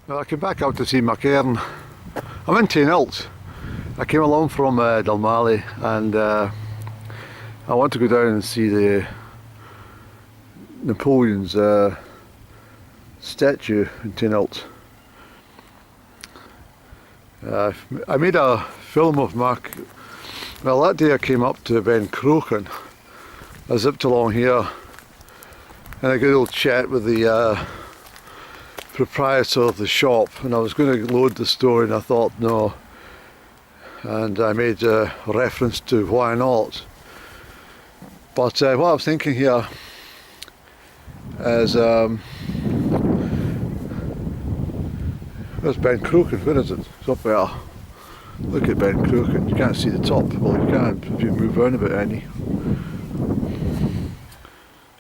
Well, I came back out to see my cairn. I'm in Taynuilt. I came along from Dalmally and I want to go down and see the Napoleon's statue in Taynuilt. I made a film of Mark. Well, that day I came up to Ben Croken. I zipped along here and a good old chat with the proprietor of the shop, and I was going to load the story and I thought no, and I made a reference to why not. But what I was thinking here is where's Ben Croken? Where is it? It's up there. Look at Ben Croken. You can't see the top. Well, you can if you move around a bit any.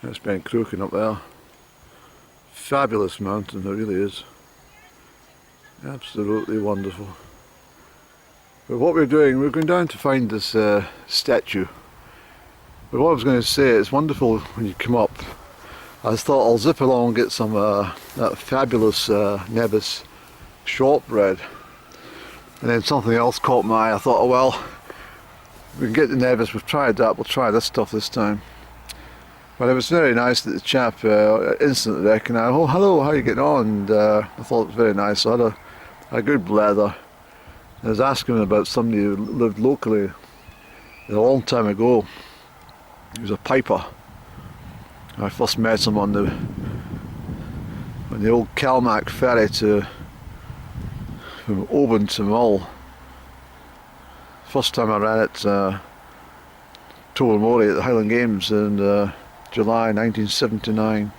That's Ben Croken up there. Fabulous mountain, it really is. Absolutely wonderful. But what we're doing, we're going down to find this statue. But what I was going to say, it's wonderful when you come up. I thought I'll zip along and get some that fabulous Nevis shortbread. And then something else caught my eye. I thought, oh well, we can get the Nevis, we've tried that, we'll try this stuff this time. But it was very nice that the chap instantly recognised, oh hello, how are you getting on? And I thought it was very nice. So I had a good blather. I was asking him about somebody who lived locally a long time ago. He was a piper. I first met him on the old Calmac ferry from Oban to Mull. First time I ran it, Tobermory at the Highland Games in July 1979.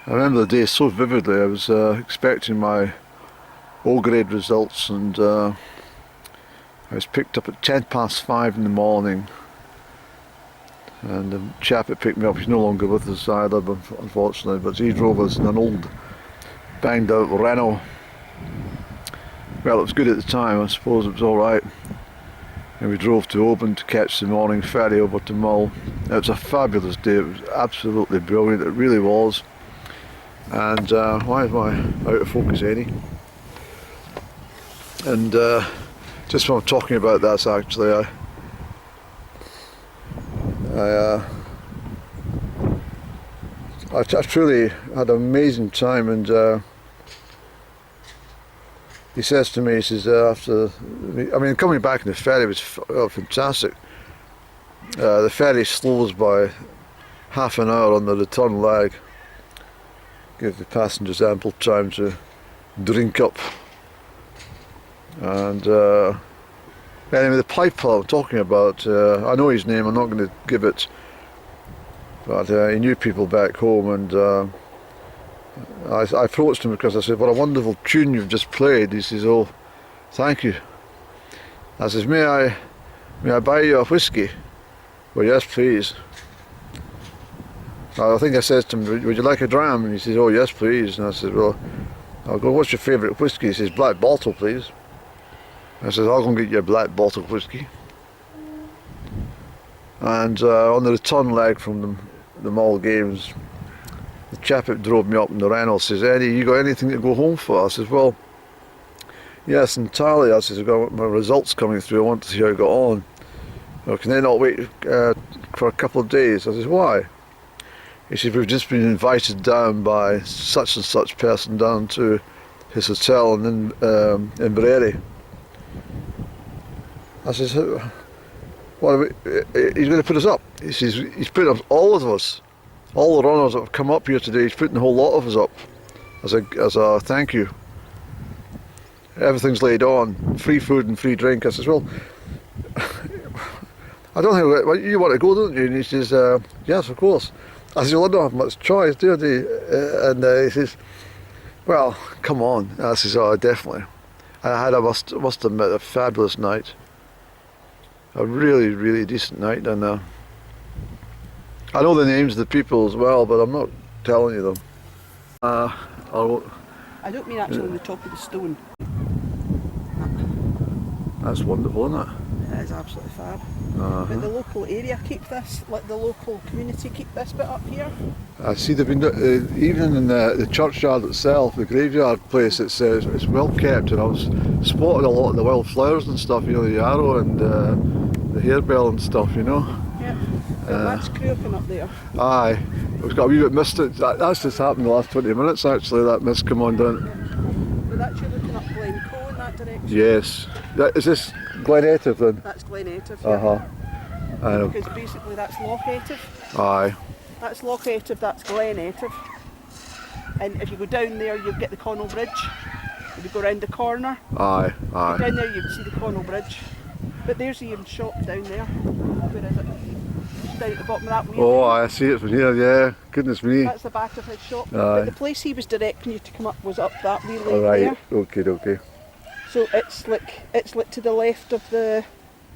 I remember the day so vividly. I was expecting my O-grade results, and I was picked up at 5:10 in the morning, and the chap that picked me up, he's no longer with us either, unfortunately, but he drove us in an old banged out Renault. Well, it was good at the time, I suppose it was alright. And we drove to Oban to catch the morning ferry over to Mull. It was a fabulous day, it was absolutely brilliant, it really was. And why am I out of focus, Eddie? And just when I'm talking about that, actually, I truly had an amazing time. And he says to me, he says, coming back in the ferry was fantastic. The ferry slows by half an hour on the return leg, give the passengers ample time to drink up. And anyway, the piper I'm talking about, I know his name, I'm not going to give it, but he knew people back home, and I approached him because I said, what a wonderful tune you've just played. He says, oh, thank you. I says, may I buy you a whiskey? Well, yes please. I think I said to him, would you like a dram? And he says, oh yes please. And I said, well, I'll go, what's your favourite whiskey? He says, Black Bottle please. I says, I'll go and get you a Black Bottle whiskey. And on the return leg from the Mull Games, the chap that drove me up in the Renault says, Eddie, you got anything to go home for? I says, well, yes, entirely. I says, I've got my results coming through, I want to see how I got on. Well, can they not wait for a couple of days? I says, why? He says, we've just been invited down by such and such person down to his hotel in Inverary. I says, what, he's going to put us up? He says, he's putting up all of us. All the runners that have come up here today, he's putting the whole lot of us up as a thank you. Everything's laid on, free food and free drink. I says, well, I don't think you want to go, don't you? And he says, yes, of course. I says, well, I don't have much choice, do I? And he says, well, come on. I says, oh, definitely. I must admit, a fabulous night. A really, really decent night, and I know the names of the people as well, but I'm not telling you them. I don't mean actually on the top of the stone. That's wonderful, isn't it? That is absolutely fab. But the local area keep this, like the local community keep this bit up here. I see they've been even in the churchyard itself, the graveyard place. It's well kept, and I was spotting a lot of the wild flowers and stuff. You know, the yarrow and the harebell and stuff. You know. Yep. That's Crieff up there. Aye, we've got a wee bit mist. That's just happened the last 20 minutes actually. That mist come on down. But that's you looking up Glencoe in that direction. Yes. Is this Glen Etive then? That's Glen Etive. Uh-huh. Because basically that's Loch Etive. Aye. That's Loch Etive, that's Glen Etive. And if you go down there, you'll get the Connell Bridge. If you go round the corner, Aye. down there you can see the Connell Bridge. But there's Ian's shop down there. Where is it? Just down at the bottom of that wheel. Oh, I see it from here, yeah. Goodness me. That's the back of his shop. Aye. But the place he was directing you to come up was up that wheel All right. there. Okay. So it's like to the left of the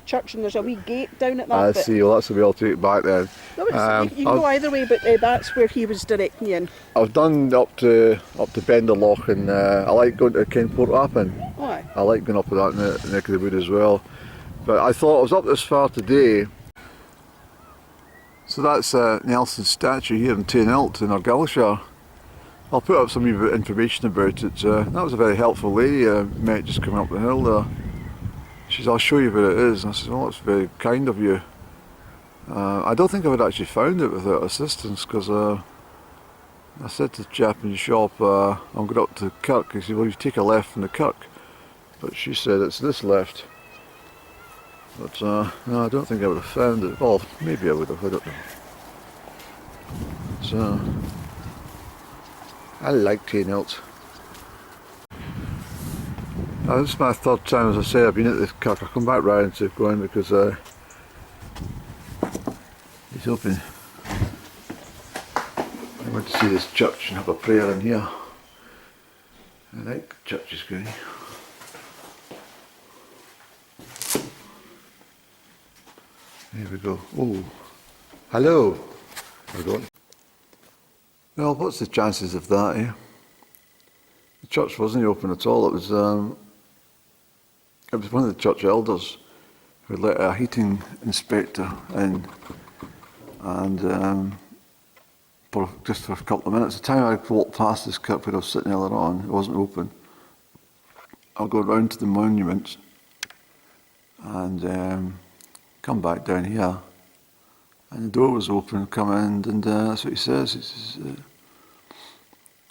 church, and there's a wee gate down at that I bit. see. Well, that's the way I'll take it back then. No, you can go either way, but that's where he was directing you in. I've done up to Benderloch, and I like going to Kenport Appin. Oh, aye. I like going up to that neck of the wood as well. But I thought I was up this far today. So that's Nelson's statue here in Taynuilt in Argyllshire. I'll put up some wee bit of information about it. That was a very helpful lady I met just coming up the hill there. She said, I'll show you where it is. And I said, well, that's very kind of you. I don't think I would actually found it without assistance, because I said to the chap in the shop, I'm going up to the kirk. He said, well, you take a left from the kirk. But she said, it's this left. But no, I don't think I would have found it. Well, maybe I would have, I don't know. So, I like Taynuilt. This is my third time, as I say, I've been at this kirk. I'll come back round to go in because it's open. I want to see this church and have a prayer in here. I like the church's going. Here we go. Oh, hello. There we go. Well, what's the chances of that, eh? The church wasn't open at all. It was one of the church elders who let a heating inspector in, and just for a couple of minutes. The time I walked past this kirk where I was sitting earlier on, it wasn't open. I'll go round to the monuments and come back down here, and the door was open. Come in, and that's what he says. He says,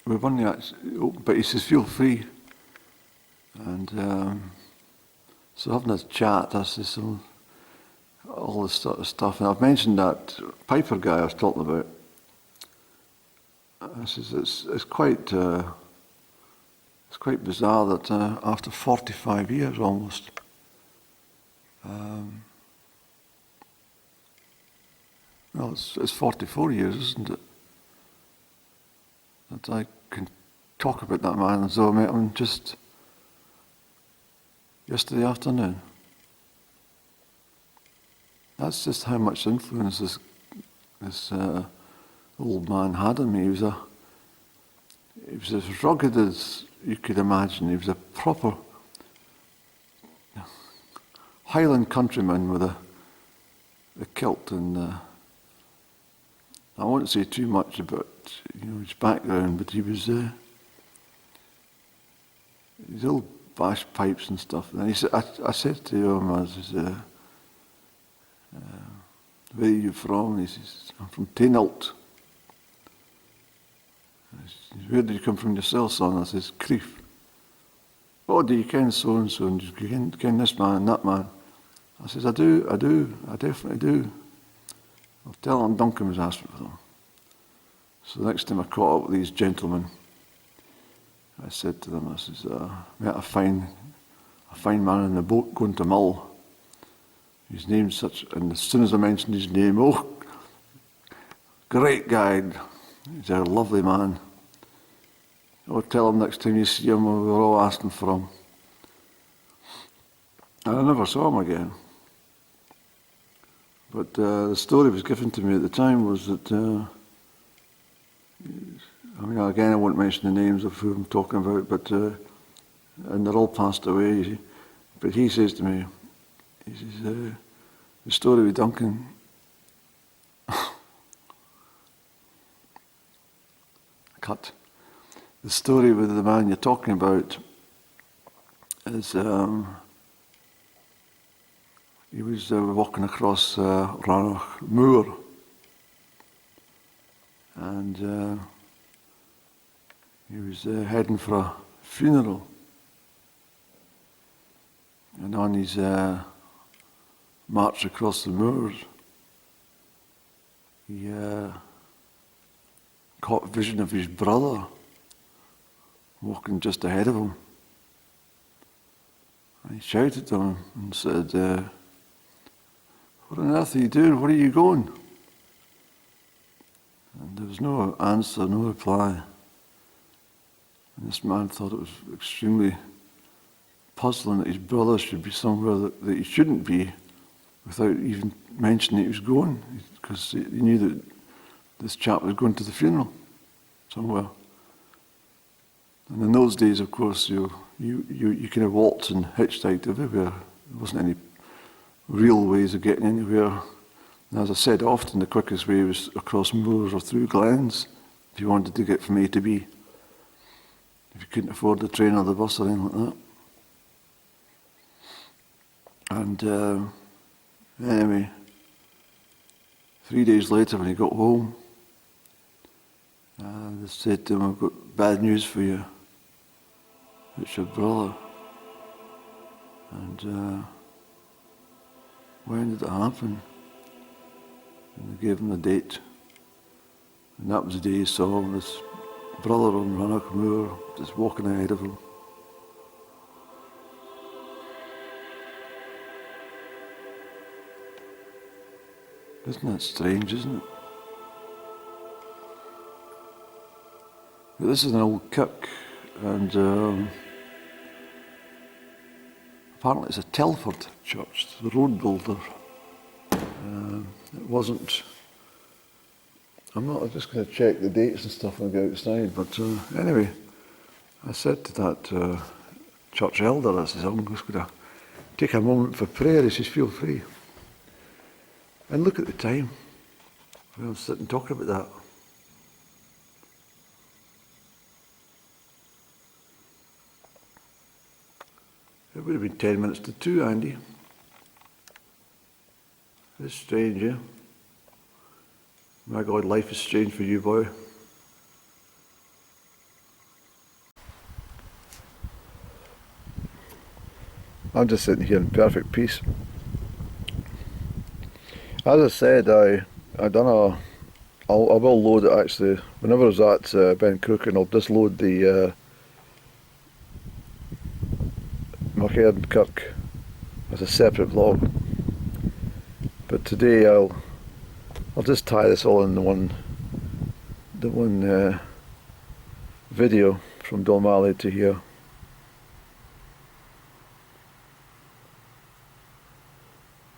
"We've only actually open," but he says, "Feel free." And so having a chat, I says, all this sort of stuff, and I've mentioned that Piper guy I was talking about. I says it's quite bizarre that after 45 years almost. Well, it's 44 years, isn't it? That I can talk about that man as though I met him just yesterday afternoon. That's just how much influence this old man had on me. He was as rugged as you could imagine. He was a proper Highland countryman with a kilt, and I won't say too much about his background, but he was his old bash pipes and stuff. And he said, I said to him, I said, "Where are you from?" And he says, "I'm from Taynuilt." "Where did you come from yourself, son?" I says, "Crieff." "Oh, do you ken so and so? And do you ken this man and that man?" I says, I do, I definitely do. I'll tell him Duncan was asking for them. So the next time I caught up with these gentlemen, I said to them, I says, met a fine man in the boat going to Mull. His name's such, and as soon as I mentioned his name, oh, great guy. He's a lovely man. I'll tell him next time you see him, we were all asking for him. And I never saw him again. But the story was given to me at the time was that, again, I won't mention the names of who I'm talking about, but and they're all passed away. But he says to me, He says, the story with Duncan, cut. The story with the man you're talking about is he was walking across Rannoch Moor, and he was heading for a funeral, and on his march across the moors, he caught a vision of his brother walking just ahead of him. And he shouted to him and said, "What on earth are you doing? Where are you going?" And there was no answer, no reply. And this man thought it was extremely puzzling that his brother should be somewhere that he shouldn't be without even mentioning he was going, because he knew that this chap was going to the funeral somewhere. And in those days, of course, you kind of waltzed and hitchhiked everywhere. There wasn't any real ways of getting anywhere. And as I said, often the quickest way was across moors or through glens if you wanted to get from A to B, if you couldn't afford the train or the bus or anything like that. And anyway, 3 days later when he got home, they said to him, "I've got bad news for you. It's your brother." And when did it happen? And they gave him the date. And that was the day he saw this brother on Rannoch Moor just walking ahead of him. Isn't that strange, isn't it? But this is an old kirk, and apparently it's a Telford church, the road builder. It wasn't. I'm just going to check the dates and stuff when I go outside, but anyway, I said to that church elder, I says, "I'm just going to take a moment for prayer." He says, "Feel free." And look at the time. We'll sit and talk about that. It would have been 10 minutes to 2, Andy. It's strange, eh? My God, life is strange for you, boy. I'm just sitting here in perfect peace. As I said, I done I will load it actually. Whenever I was at Ben Crooken, I'll just load the Macairn Kirk as a separate vlog. But today I'll just tie this all in the one video from Dalmally to here.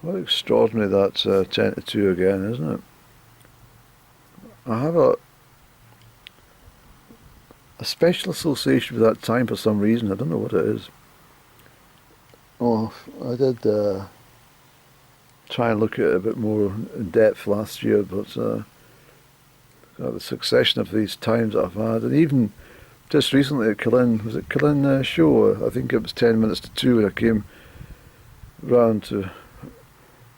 What extraordinary that's 10 to 2 again, isn't it? I have a special association with that time for some reason. I don't know what it is. Oh, I did try and look at it a bit more in depth last year, but the succession of these times that I've had, and even just recently at Killin, was it Killin show? I think it was 10 minutes to 2 when I came round to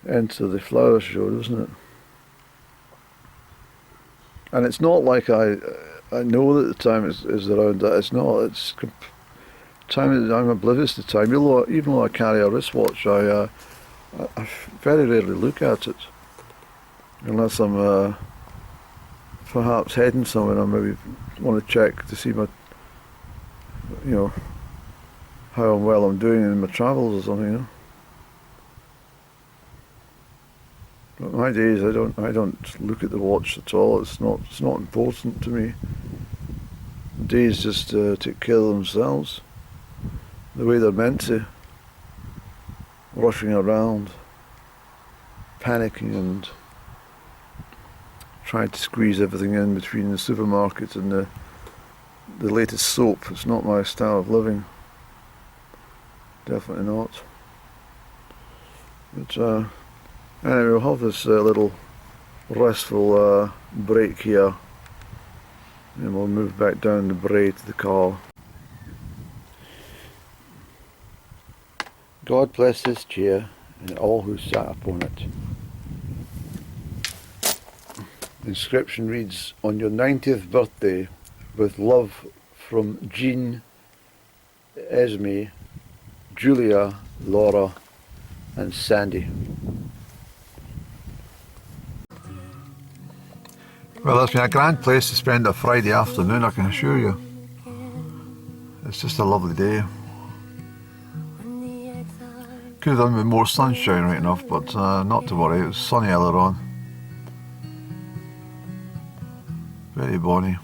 enter the flower show, wasn't it? And it's not like I know that the time is around that. It's not. It's time. I'm oblivious to time. Even though I carry a wristwatch, I very rarely look at it, unless I'm perhaps heading somewhere. I maybe want to check to see my, how well I'm doing in my travels or something. But my days, I don't look at the watch at all. It's not important to me. Days just take care of themselves, the way they're meant to. Rushing around, panicking and trying to squeeze everything in between the supermarket and the latest soap. It's not my style of living. Definitely not. But anyway, we'll have this little restful break here, and we'll move back down the brae to the car. God bless this chair and all who sat upon it. The inscription reads, on your 90th birthday, with love from Jean, Esme, Julia, Laura and Sandy. Well, it's been a grand place to spend a Friday afternoon, I can assure you. It's just a lovely day. Could have done with more sunshine right enough, but not to worry, it was sunny earlier on. Very bonny.